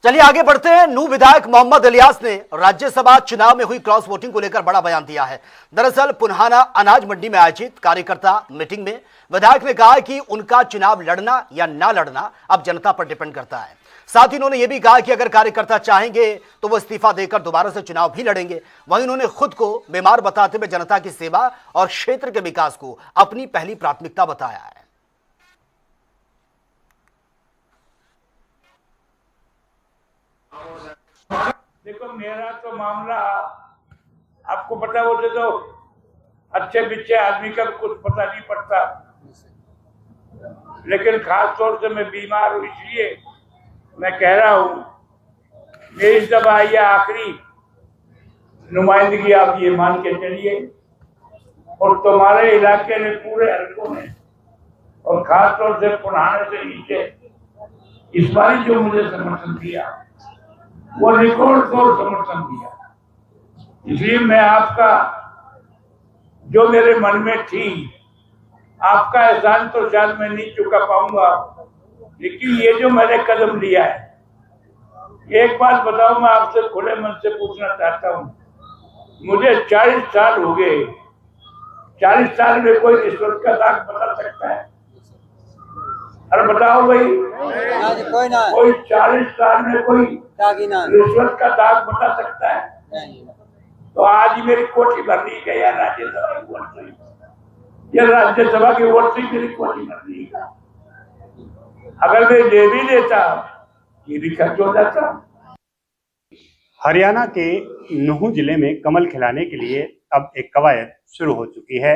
चलिए आगे बढ़ते हैं। नूह विधायक मोहम्मद इलियास ने राज्यसभा चुनाव में हुई क्रॉस वोटिंग को लेकर बड़ा बयान दिया है। दरअसल पुन्हाना अनाज मंडी में आयोजित कार्यकर्ता मीटिंग में विधायक ने कहा कि उनका चुनाव लड़ना या ना लड़ना अब जनता पर डिपेंड करता है। साथ ही उन्होंने यह भी कहा कि अगर कार्यकर्ता चाहेंगे तो वो इस्तीफा देकर दोबारा से चुनाव भी लड़ेंगे। वहीं उन्होंने खुद को बीमार बताते हुए जनता की सेवा और क्षेत्र के विकास को अपनी पहली प्राथमिकता बताया है। देखो, मेरा तो मामला आपको पता, बोले तो अच्छे बिच्छे आदमी का कुछ पता नहीं पड़ता, लेकिन खास तौर से मैं बीमार हूं, इसलिए मैं कह रहा हूं मेरी दफा यह आखिरी नुमाइंदगी आप ये मान के चलिए, और तुम्हारे इलाके में पूरे हल्कों में और खास तौर से पुराने से नीचे इस बार जो मुझे समर्थन दिया वो रिकॉर्ड तोड़ समर्थन दिया। इसलिए मैं आपका जो मेरे मन में थी, आपका एहसान तो शायद मैं नहीं चुका पाऊंगा, लेकिन ये जो मैंने कदम लिया है, एक बात बताऊं, मैं आपसे खुले मन से पूछना चाहता हूं, मुझे 40 साल हो गए, 40 साल में कोई रिश्वत का दाग बता सकता है? अरे बताओ भाई, कोई 40 साल में कोई रिश्वत का दाग बता सकता है? तो आज ही मेरी कोठी भरनी गया राज्यसभा की वोट से, यह राज्यसभा की वोट से मेरी कोठी भरनी है। अगर मैं ले भी लेता, ये भी खर्च हो जाता। हरियाणा के नूह जिले में कमल खिलाने के लिए अब एक कवायद शुरू हो चुकी है।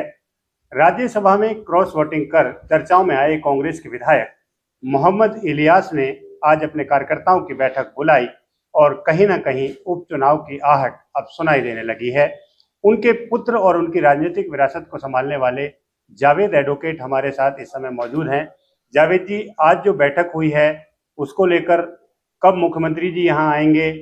राज्यसभा में क्रॉस वोटिंग कर चर्चाओं में आए कांग्रेस के विधायक मोहम्मद इलियास ने आज अपने कार्यकर्ताओं की बैठक बुलाई और कहीं ना कहीं उपचुनाव की आहट अब सुनाई देने लगी है। उनके पुत्र और उनकी राजनीतिक विरासत को संभालने वाले जावेद एडवोकेट हमारे साथ इस समय मौजूद हैं। जावेद जी, आज जो बैठक हुई है उसको लेकर कब मुख्यमंत्री जी यहाँ आएंगे,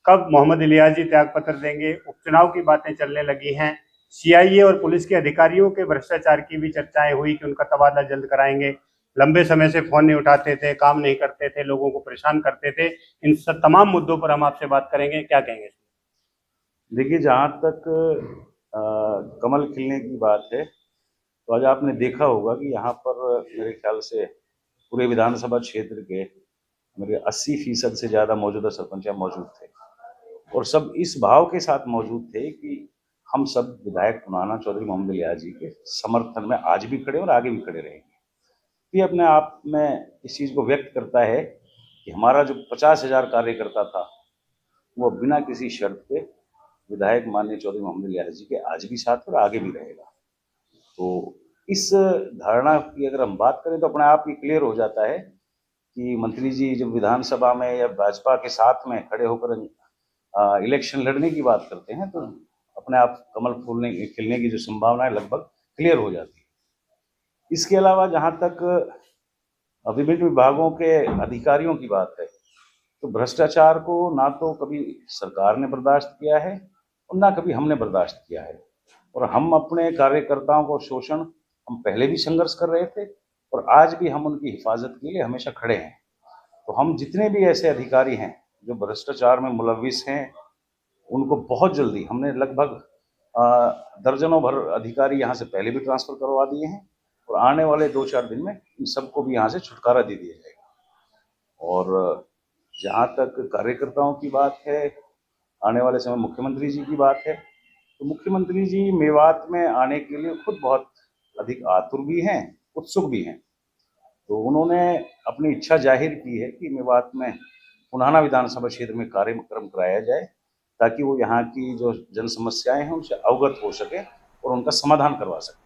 कब मोहम्मद इलियास जी त्यागपत्र देंगे, उपचुनाव की बातें चलने लगी हैं, सीआईए और पुलिस के अधिकारियों के भ्रष्टाचार की भी चर्चाएं हुई कि उनका तबादला जल्द कराएंगे, लंबे समय से फोन नहीं उठाते थे, काम नहीं करते थे, लोगों को परेशान करते थे। इन सब तमाम मुद्दों पर हम आपसे बात करेंगे, क्या कहेंगे? देखिए, जहाँ तक कमल खिलने की बात है, तो आज आपने देखा होगा कि यहाँ पर मेरे ख्याल से पूरे विधानसभा क्षेत्र के मेरे 80% से ज़्यादा मौजूदा सरपंच मौजूद थे, और सब इस भाव के साथ मौजूद थे कि हम सब विधायक पुन्हाना चौधरी मोहम्मद इलियास जी के समर्थन में आज भी खड़े और आगे भी खड़े रहेंगे। ये अपने आप में इस चीज़ को व्यक्त करता है कि हमारा जो 50,000 कार्यकर्ता था, वो बिना किसी शर्त पे विधायक माननीय चौधरी मोहम्मद इलियास जी के आज भी साथ और आगे भी रहेगा। तो इस धारणा की अगर हम बात करें तो अपने आप ही क्लियर हो जाता है कि मंत्री जी जब विधानसभा में या भाजपा के साथ में खड़े होकर इलेक्शन लड़ने की बात करते हैं, तो अपने आप कमल खिलने की जो संभावना है लगभग क्लियर हो जाती है। इसके अलावा जहाँ तक विभिन्न विभागों के अधिकारियों की बात है, तो भ्रष्टाचार को ना तो कभी सरकार ने बर्दाश्त किया है और ना कभी हमने बर्दाश्त किया है, और हम अपने कार्यकर्ताओं को शोषण हम पहले भी संघर्ष कर रहे थे और आज भी हम उनकी हिफाजत के लिए हमेशा खड़े हैं। तो हम जितने भी ऐसे अधिकारी हैं जो भ्रष्टाचार में मुलविस हैं, उनको बहुत जल्दी हमने लगभग दर्जनों भर अधिकारी यहाँ से पहले भी ट्रांसफर करवा दिए हैं, और आने वाले 2-4 दिन में इन सबको भी यहाँ से छुटकारा दे दिया जाएगा। और जहाँ तक कार्यकर्ताओं की बात है, आने वाले समय मुख्यमंत्री जी की बात है, तो मुख्यमंत्री जी मेवात में आने के लिए खुद बहुत अधिक आतुर भी हैं, उत्सुक भी हैं। तो उन्होंने अपनी इच्छा जाहिर की है कि मेवात में पुन्हाना विधानसभा क्षेत्र में कार्यक्रम कराया जाए, ताकि वो यहाँ की जो जन समस्याएं हैं उनसे अवगत हो सके और उनका समाधान करवा सके।